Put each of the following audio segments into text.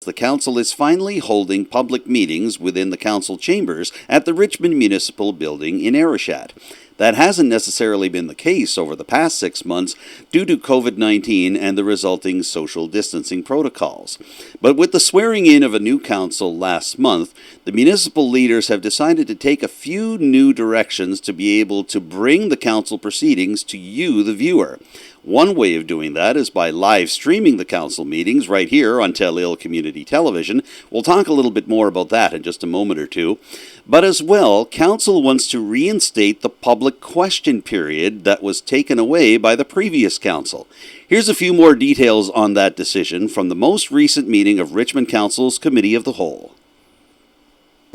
The council is finally holding public meetings within the council chambers at the Richmond Municipal building in Arichat. That hasn't necessarily been the case over the past 6 months due to COVID-19 and the resulting social distancing protocols. But with the swearing in of a new council last month, the municipal leaders have decided to take a few new directions to be able to bring the council proceedings to you, the viewer. One way of doing that is by live streaming the council meetings right here on Telile Community Television. We'll talk a little bit more about that in just a moment or two. But as well, council wants to reinstate the public question period that was taken away by the previous council. Here's a few more details on that decision from the most recent meeting of Richmond Council's Committee of the Whole.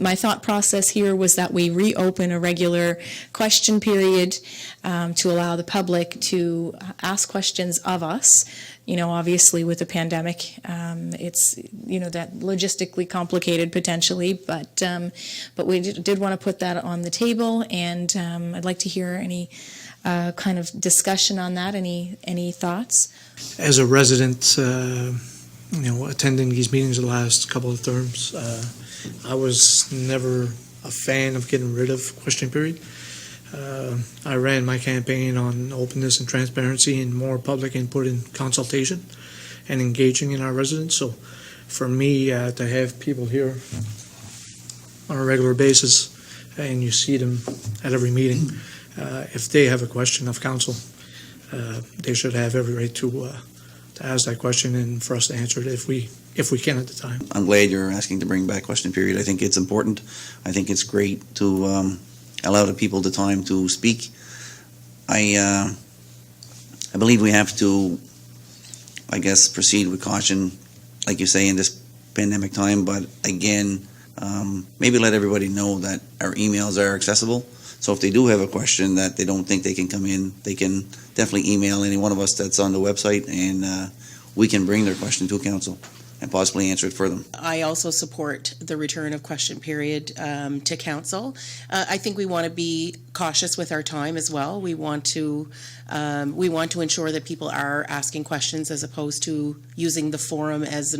My thought process here was that we reopen a regular question period to allow the public to ask questions of us. You know, obviously with the pandemic, it's, you know, that logistically complicated potentially, but we did want to put that on the table, and I'd like to hear any kind of discussion on that. Any thoughts? As a resident, you know, attending these meetings the last couple of terms, I was never a fan of getting rid of question period. I ran my campaign on openness and transparency and more public input and consultation and engaging in our residents. So for me to have people here on a regular basis and you see them at every meeting, if they have a question of council, they should have every right to ask that question and for us to answer it if we can at the time. I'm glad you're asking to bring back question period. I think it's important. I think it's great to allow the people the time to speak. I believe we have to, I guess, proceed with caution, like you say, in this pandemic time. But again, maybe let everybody know that our emails are accessible. So if they do have a question that they don't think they can come in, they can definitely email any one of us that's on the website, and we can bring their question to council and possibly answer it for them. I also support the return of question period to council. I think we want to be cautious with our time as well. We want to ensure that people are asking questions as opposed to using the forum as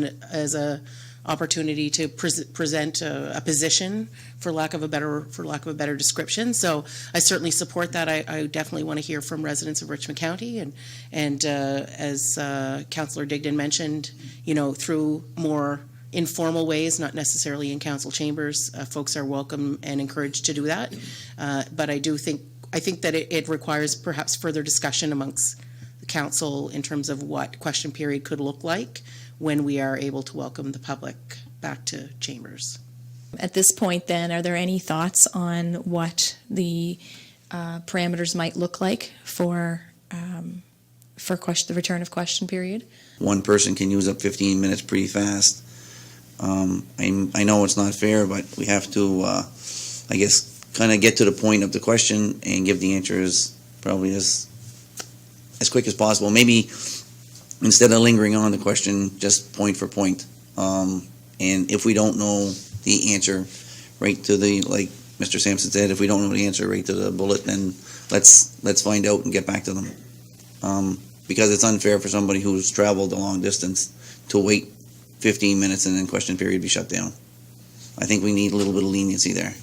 a opportunity to present a position, for lack of a better description. So I certainly support that. I definitely want to hear from residents of Richmond County, and as Councillor DIGGDON mentioned, you know, through more informal ways, not necessarily in council chambers, folks are welcome and encouraged to do that. But I think that it requires perhaps further discussion amongst the council in terms of what question period could look like when we are able to welcome the public back to chambers. At this point then, are there any thoughts on what the parameters might look like for the return of question period? One person can use up 15 minutes pretty fast. I know it's not fair, but we have to, I guess, kind of get to the point of the question and give the answers probably as quick as possible. Maybe instead of lingering on the question, just point for point. And if we don't know the answer right to the, like Mr. Sampson said, if we don't know the answer right to the bullet, then let's find out and get back to them. Because it's unfair for somebody who's traveled a long distance to wait 15 minutes and then question period be shut down. I think we need a little bit of leniency there.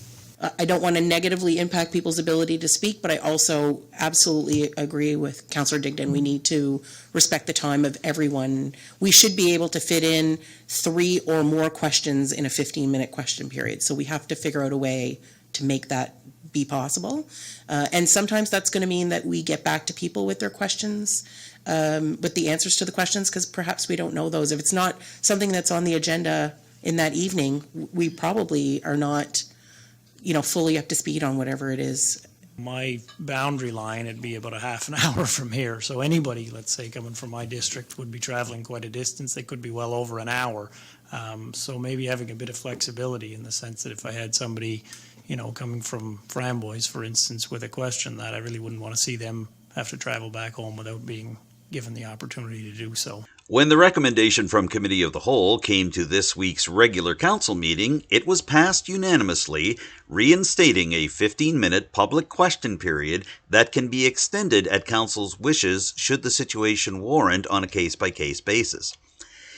I don't want to negatively impact people's ability to speak, but I also absolutely agree with Councillor DIGGDON. We need to respect the time of everyone. We should be able to fit in 3 or more questions in a 15-minute question period. So we have to figure out a way to make that be possible. And sometimes that's going to mean that we get back to people with their questions, with the answers to the questions, because perhaps we don't know those. If it's not something that's on the agenda in that evening, we probably are not, you know, fully up to speed on whatever it is. My boundary line, it'd be about a half an hour from here. So anybody, let's say, coming from my district would be traveling quite a distance. They could be well over an hour. So maybe having a bit of flexibility in the sense that if I had somebody, you know, coming from Framboise, for instance, with a question that I really wouldn't want to see them have to travel back home without being given the opportunity to do so. When the recommendation from Committee of the Whole came to this week's regular council meeting, it was passed unanimously, reinstating a 15-minute public question period that can be extended at council's wishes should the situation warrant on a case-by-case basis.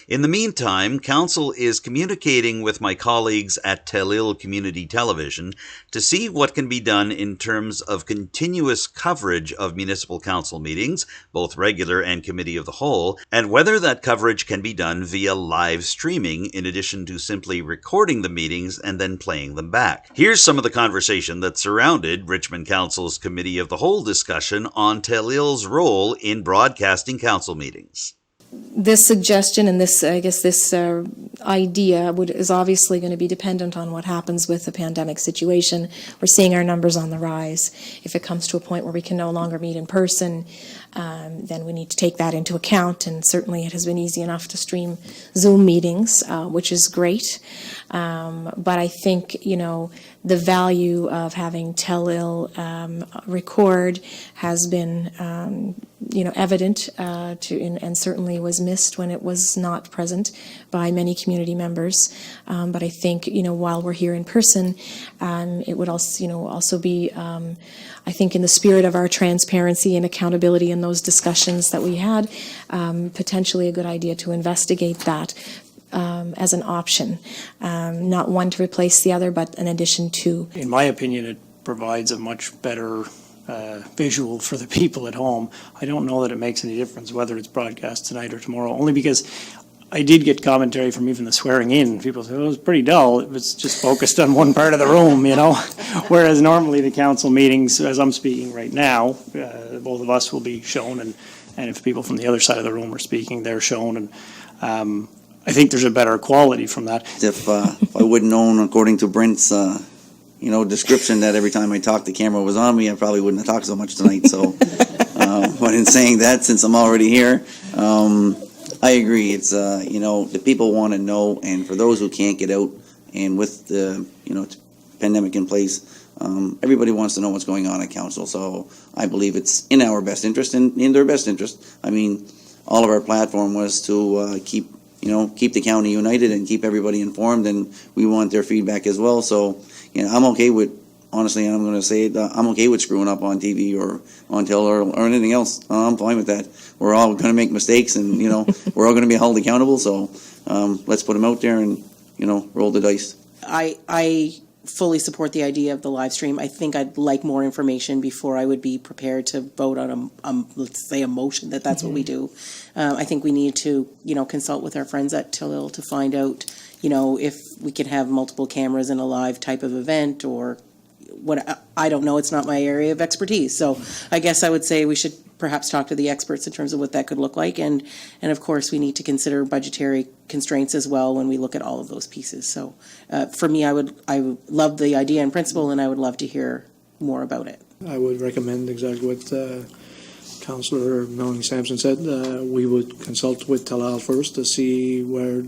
In the meantime, Council is communicating with my colleagues at Telile Community Television to see what can be done in terms of continuous coverage of municipal council meetings, both regular and committee of the whole, and whether that coverage can be done via live streaming in addition to simply recording the meetings and then playing them back. Here's some of the conversation that surrounded Richmond Council's Committee of the Whole discussion on Telile's role in broadcasting council meetings. This suggestion and this idea is obviously going to be dependent on what happens with the pandemic situation. We're seeing our numbers on the rise. If it comes to a point where we can no longer meet in person, then we need to take that into account. And certainly it has been easy enough to stream Zoom meetings, which is great. But I think, the value of having Telile record has been, evident and certainly was missed when it was not present by many community members. But I think, while we're here in person, it would also be, I think, in the spirit of our transparency and accountability in those discussions that we had, potentially a good idea to investigate that as an option, not one to replace the other, but an addition to. In my opinion, it provides a much better visual for the people at home. I don't know that it makes any difference whether it's broadcast tonight or tomorrow, only because I did get commentary from even the swearing in. People said, it was pretty dull. It was just focused on one part of the room, Whereas normally the council meetings, as I'm speaking right now, both of us will be shown, and if people from the other side of the room are speaking, they're shown. And I think there's a better quality from that. If I would have known, according to Brent's, description, that every time I talked, the camera was on me, I probably wouldn't have talked so much tonight. So, but in saying that, since I'm already here, I agree. It's the people want to know, and for those who can't get out, and with the pandemic in place, everybody wants to know what's going on at council. So I believe it's in our best interest and in their best interest. I mean, all of our platform was to keep the county united and keep everybody informed, and we want their feedback as well. So, I'm okay with, honestly, and I'm going to say it, I'm okay with screwing up on TV or on Telile or anything else. I'm fine with that. We're all going to make mistakes, and, we're all going to be held accountable. So let's put them out there and, roll the dice. I fully support the idea of the live stream. I think I'd like more information before I would be prepared to vote on let's say a motion that's what we do. I think we need to, consult with our friends at Telile to find out, if we can have multiple cameras in a live type of event or what. I don't know. It's not my area of expertise. So I guess I would say we should perhaps talk to the experts in terms of what that could look like. And of course, we need to consider budgetary constraints as well when we look at all of those pieces. So for me, I would love the idea in principle, and I would love to hear more about it. I would recommend exactly what Councillor Melanie Sampson said. We would consult with Telile first to see where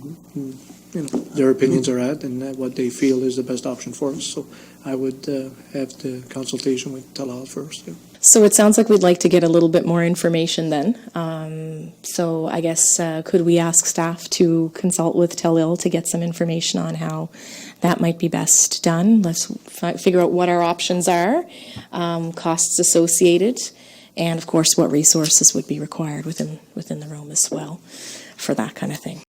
their opinions are at and what they feel is the best option for us. So I would have the consultation with Telile first. Yeah. So it sounds like we'd like to get a little bit more information then. So I guess could we ask staff to consult with Telile to get some information on how that might be best done? Let's figure out what our options are, costs associated, and of course what resources would be required within the room as well for that kind of thing.